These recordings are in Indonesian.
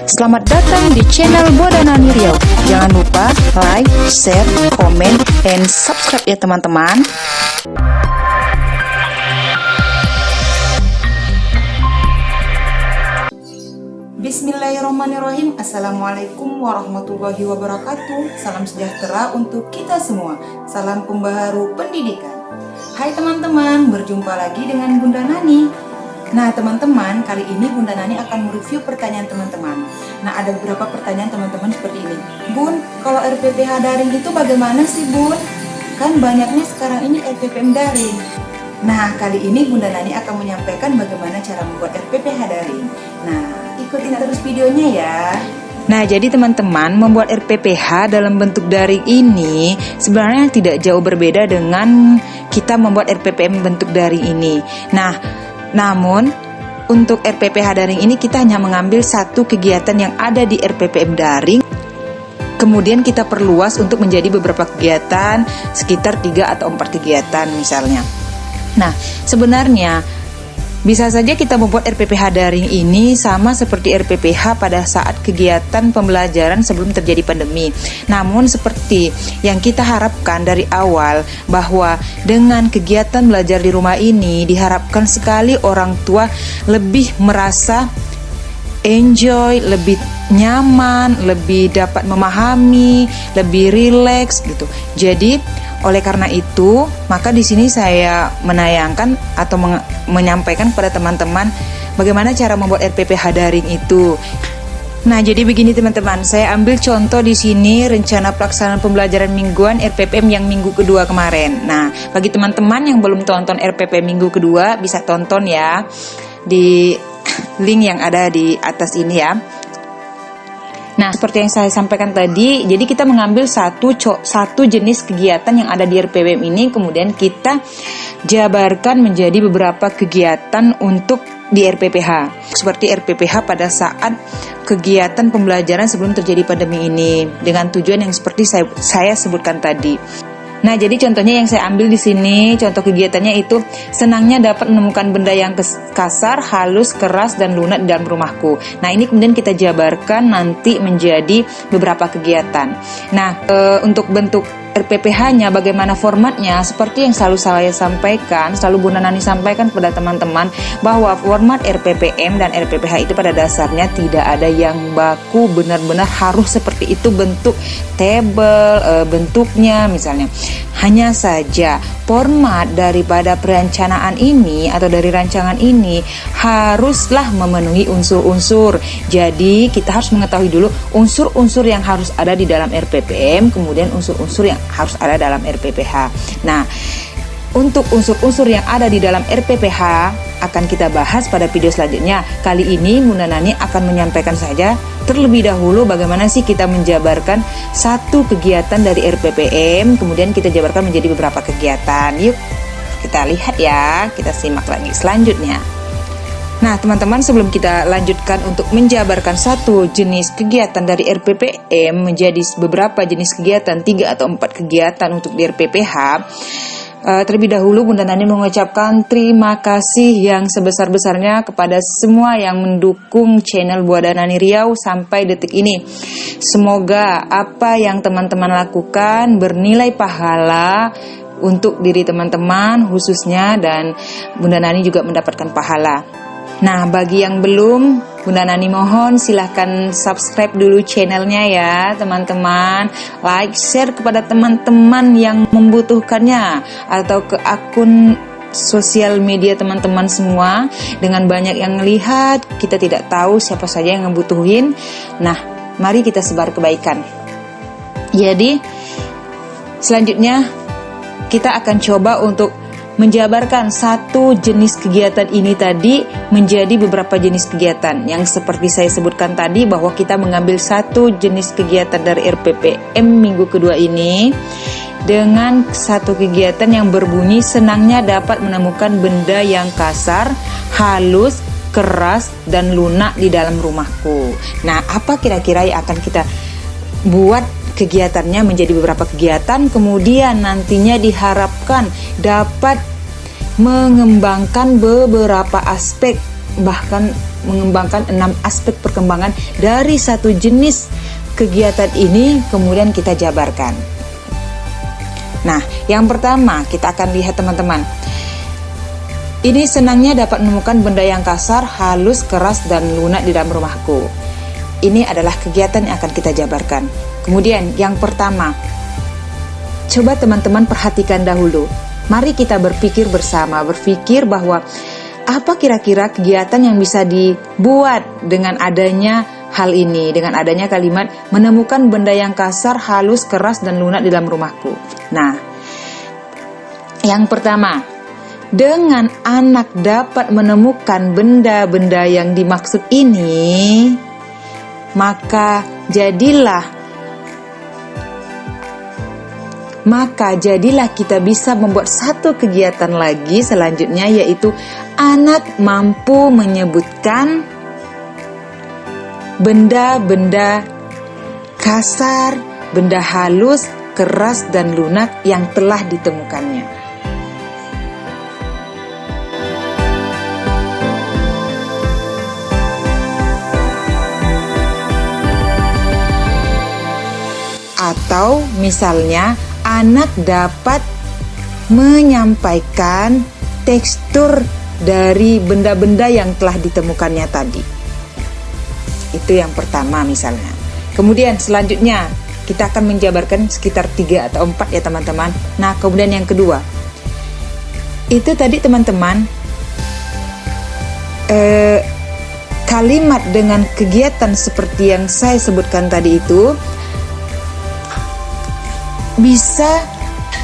Selamat datang di channel Bodanani Riau. Jangan lupa like, share, komen, and subscribe ya teman-teman. Bismillahirrahmanirrahim. Assalamualaikum warahmatullahi wabarakatuh. Salam sejahtera untuk kita semua. Salam pembaharu pendidikan. Hai teman-teman, berjumpa lagi dengan Bunda Nani. Nah teman-teman, kali ini Bunda Nani akan mereview pertanyaan teman-teman. Nah ada beberapa pertanyaan teman-teman seperti ini. Bun, kalau RPPH daring itu bagaimana sih Bun? Kan banyaknya sekarang ini RPPM daring. Nah kali ini Bunda Nani akan menyampaikan bagaimana cara membuat RPPH daring. Nah ikutin terus videonya ya. Nah jadi teman-teman, membuat RPPH dalam bentuk daring ini sebenarnya tidak jauh berbeda dengan kita membuat RPPM bentuk daring ini. Namun, untuk RPPH daring ini kita hanya mengambil satu kegiatan yang ada di RPPM daring. Kemudian kita perluas untuk menjadi beberapa kegiatan, sekitar 3 atau 4 kegiatan misalnya. Nah, sebenarnya bisa saja kita membuat RPPH daring ini sama seperti RPPH pada saat kegiatan pembelajaran sebelum terjadi pandemi. Namun seperti yang kita harapkan dari awal, bahwa dengan kegiatan belajar di rumah ini diharapkan sekali orang tua lebih merasa enjoy, lebih nyaman, lebih dapat memahami, lebih rileks gitu. Jadi oleh karena itu, maka di sini saya menayangkan atau menyampaikan kepada teman-teman bagaimana cara membuat RPPH daring itu. Nah, jadi begini teman-teman, saya ambil contoh di sini rencana pelaksanaan pembelajaran mingguan RPPM yang minggu kedua kemarin. Nah, bagi teman-teman yang belum tonton RPPM minggu kedua, bisa tonton ya di link yang ada di atas ini ya. Nah, seperti yang saya sampaikan tadi, jadi kita mengambil satu jenis kegiatan yang ada di RPPM ini, kemudian kita jabarkan menjadi beberapa kegiatan untuk di RPPH. Seperti RPPH pada saat kegiatan pembelajaran sebelum terjadi pandemi ini, dengan tujuan yang seperti saya sebutkan tadi. Nah, jadi contohnya yang saya ambil di sini, contoh kegiatannya itu senangnya dapat menemukan benda yang kasar, halus, keras, dan lunak di dalam rumahku. Nah, ini kemudian kita jabarkan nanti menjadi beberapa kegiatan. Nah, untuk bentuk RPPH-nya bagaimana formatnya, seperti yang selalu saya sampaikan, selalu Bunda Nani sampaikan kepada teman-teman, bahwa format RPPM dan RPPH itu pada dasarnya tidak ada yang baku, benar-benar harus seperti itu bentuk table, bentuknya misalnya. Hanya saja format daripada perencanaan ini atau dari rancangan ini haruslah memenuhi unsur-unsur. Jadi kita harus mengetahui dulu unsur-unsur yang harus ada di dalam RPPM, kemudian unsur-unsur yang harus ada dalam RPPH. Nah, untuk unsur-unsur yang ada di dalam RPPH akan kita bahas pada video selanjutnya. Kali ini Bunda Nani akan menyampaikan saja terlebih dahulu bagaimana sih kita menjabarkan satu kegiatan dari RPPM, kemudian kita jabarkan menjadi beberapa kegiatan. Yuk kita lihat ya, kita simak lagi selanjutnya. Nah teman-teman, sebelum kita lanjutkan untuk menjabarkan satu jenis kegiatan dari RPPM menjadi beberapa jenis kegiatan, 3 atau 4 kegiatan untuk di RPPH, terlebih dahulu Bunda Nani mengucapkan terima kasih yang sebesar-besarnya kepada semua yang mendukung channel Bodanani Riau sampai detik ini. Semoga apa yang teman-teman lakukan bernilai pahala untuk diri teman-teman khususnya, dan Bunda Nani juga mendapatkan pahala. Nah, bagi yang belum, Bunda Nani mohon silahkan subscribe dulu channelnya ya teman-teman. Like, share kepada teman-teman yang membutuhkannya, atau ke akun sosial media teman-teman semua. Dengan banyak yang melihat, kita tidak tahu siapa saja yang membutuhin. Nah, mari kita sebar kebaikan. Jadi, selanjutnya kita akan coba untuk menjabarkan satu jenis kegiatan ini tadi menjadi beberapa jenis kegiatan yang seperti saya sebutkan tadi, bahwa kita mengambil satu jenis kegiatan dari RPPM minggu kedua ini dengan satu kegiatan yang berbunyi senangnya dapat menemukan benda yang kasar, halus, keras, dan lunak di dalam rumahku. Nah, apa kira-kira yang akan kita buat kegiatannya menjadi beberapa kegiatan, kemudian nantinya diharapkan dapat mengembangkan beberapa aspek bahkan mengembangkan 6 aspek perkembangan dari satu jenis kegiatan ini, kemudian kita jabarkan. Nah, yang pertama kita akan lihat teman-teman. Ini senangnya dapat menemukan benda yang kasar, halus, keras, dan lunak di dalam rumahku. Ini adalah kegiatan yang akan kita jabarkan. Kemudian yang pertama, coba teman-teman perhatikan dahulu. Mari kita berpikir bersama, berpikir bahwa apa kira-kira kegiatan yang bisa dibuat dengan adanya hal ini, dengan adanya kalimat menemukan benda yang kasar, halus, keras, dan lunak di dalam rumahku. Nah, yang pertama, dengan anak dapat menemukan benda-benda yang dimaksud ini, maka jadilah kita bisa membuat satu kegiatan lagi selanjutnya, yaitu anak mampu menyebutkan benda-benda kasar, benda halus, keras, dan lunak yang telah ditemukannya. Atau misalnya anak dapat menyampaikan tekstur dari benda-benda yang telah ditemukannya tadi. Itu yang pertama misalnya. Kemudian selanjutnya kita akan menjabarkan sekitar 3 atau 4 ya teman-teman. Nah, kemudian yang kedua, itu tadi teman-teman, kalimat dengan kegiatan seperti yang saya sebutkan tadi itu bisa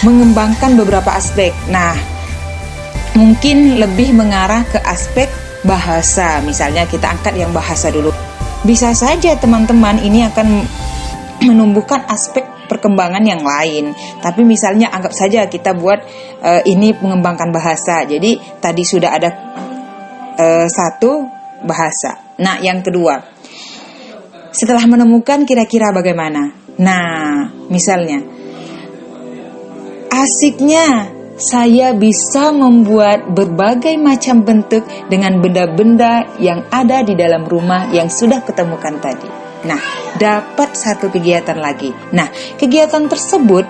mengembangkan beberapa aspek. Nah, mungkin lebih mengarah ke aspek bahasa. Misalnya kita angkat yang bahasa dulu. Bisa saja teman-teman ini akan menumbuhkan aspek perkembangan yang lain. Tapi misalnya anggap saja kita buat ini mengembangkan bahasa. Jadi tadi sudah ada satu bahasa. Nah, yang kedua, setelah menemukan kira-kira bagaimana? Nah, misalnya asiknya saya bisa membuat berbagai macam bentuk dengan benda-benda yang ada di dalam rumah yang sudah ketemukan tadi. Nah, dapat satu kegiatan lagi. Nah, kegiatan tersebut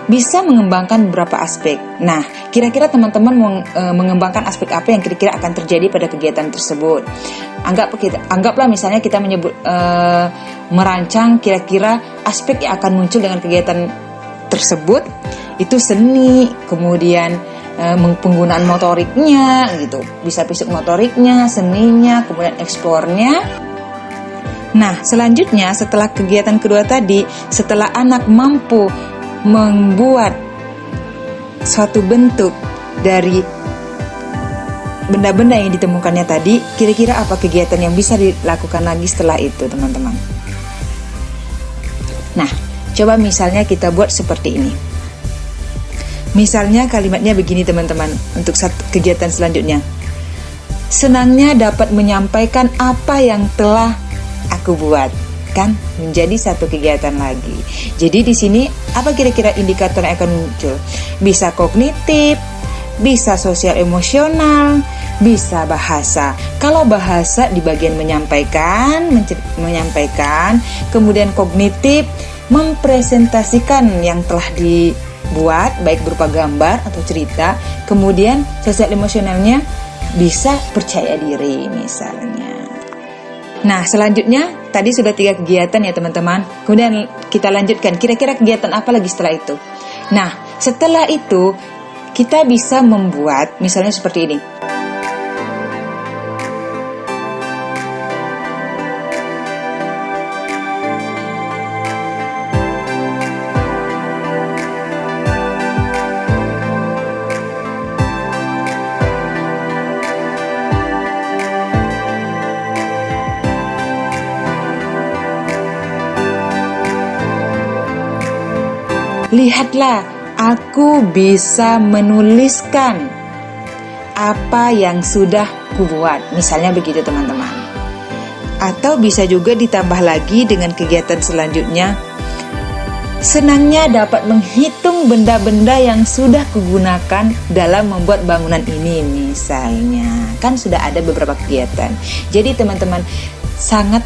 bisa mengembangkan beberapa aspek. Nah, kira-kira teman-teman mengembangkan aspek apa yang kira-kira akan terjadi pada kegiatan tersebut? Anggaplah misalnya kita merancang kira-kira aspek yang akan muncul dengan kegiatan tersebut. Itu seni, kemudian penggunaan motoriknya gitu, bisa fisik motoriknya, seninya, kemudian eksplornya. Nah, selanjutnya setelah kegiatan kedua tadi, setelah anak mampu membuat suatu bentuk dari benda-benda yang ditemukannya tadi, kira-kira apa kegiatan yang bisa dilakukan lagi setelah itu, teman-teman? Nah, coba misalnya kita buat seperti ini. Misalnya kalimatnya begini teman-teman, untuk satu kegiatan selanjutnya. Senangnya dapat menyampaikan apa yang telah aku buat, kan menjadi satu kegiatan lagi. Jadi di sini apa kira-kira indikator yang akan muncul? Bisa kognitif, bisa sosial emosional, bisa bahasa. Kalau bahasa di bagian menyampaikan, kemudian kognitif mempresentasikan yang telah dibuat baik berupa gambar atau cerita, kemudian sosial emosionalnya bisa percaya diri misalnya. Nah, selanjutnya tadi sudah 3 kegiatan ya teman-teman. Kemudian kita lanjutkan, kira-kira kegiatan apa lagi setelah itu? Nah, setelah itu kita bisa membuat misalnya seperti ini. Lihatlah, aku bisa menuliskan apa yang sudah kubuat. Misalnya begitu teman-teman. Atau bisa juga ditambah lagi dengan kegiatan selanjutnya. senangnya dapat menghitung benda-benda yang sudah kugunakan dalam membuat bangunan ini. Misalnya, kan sudah ada beberapa kegiatan. Jadi teman-teman, sangat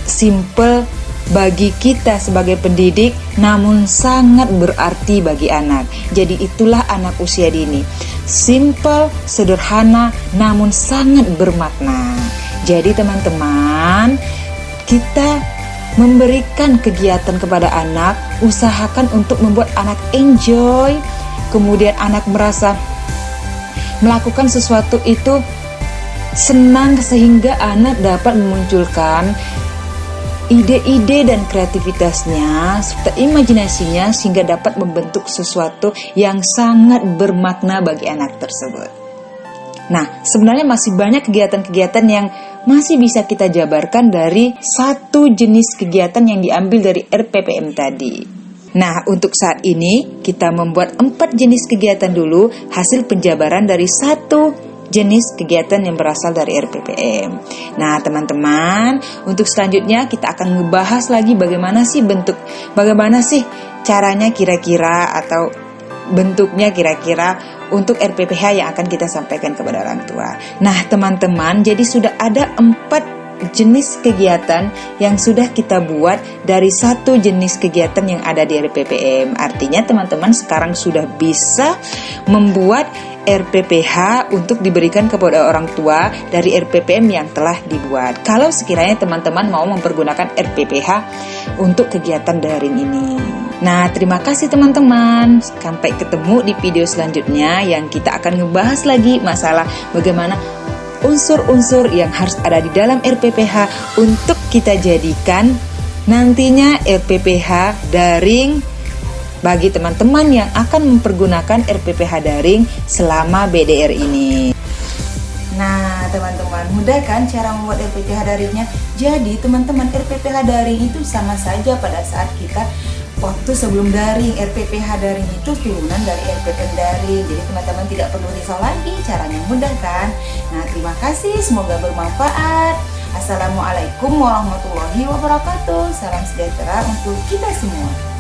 simple bagi kita sebagai pendidik, namun sangat berarti bagi anak. Jadi itulah anak usia dini. Simple, sederhana, namun sangat bermakna. Jadi teman-teman, kita memberikan kegiatan kepada anak, usahakan untuk membuat anak enjoy, kemudian anak merasa melakukan sesuatu itu senang, sehingga anak dapat memunculkan ide-ide dan kreativitasnya serta imajinasinya, sehingga dapat membentuk sesuatu yang sangat bermakna bagi anak tersebut. Nah, sebenarnya masih banyak kegiatan-kegiatan yang masih bisa kita jabarkan dari satu jenis kegiatan yang diambil dari RPPM tadi. Nah, untuk saat ini kita membuat 4 jenis kegiatan dulu, hasil penjabaran dari satu jenis kegiatan yang berasal dari RPPM. Nah, teman-teman, untuk selanjutnya kita akan ngebahas lagi bagaimana sih caranya kira-kira atau bentuknya kira-kira untuk RPPH yang akan kita sampaikan kepada orang tua. Nah, teman-teman, jadi sudah ada 4 jenis kegiatan yang sudah kita buat dari satu jenis kegiatan yang ada di RPPM. Artinya teman-teman sekarang sudah bisa membuat RPPH untuk diberikan kepada orang tua dari RPPM yang telah dibuat. Kalau sekiranya teman-teman mau mempergunakan RPPH untuk kegiatan daring ini. Nah, terima kasih teman-teman. Sampai ketemu di video selanjutnya yang kita akan ngebahas lagi masalah bagaimana unsur-unsur yang harus ada di dalam RPPH untuk kita jadikan nantinya RPPH daring bagi teman-teman yang akan mempergunakan RPPH daring selama BDR ini. Nah, teman-teman, mudah kan cara membuat RPPH daringnya? Jadi, teman-teman, RPPH daring itu sama saja pada saat kita waktu sebelum daring. RPPH daring itu turunan dari RPPM daring. Jadi teman-teman tidak perlu risau lagi, caranya mudah kan? Nah, terima kasih, semoga bermanfaat. Assalamualaikum warahmatullahi wabarakatuh. Salam sejahtera untuk kita semua.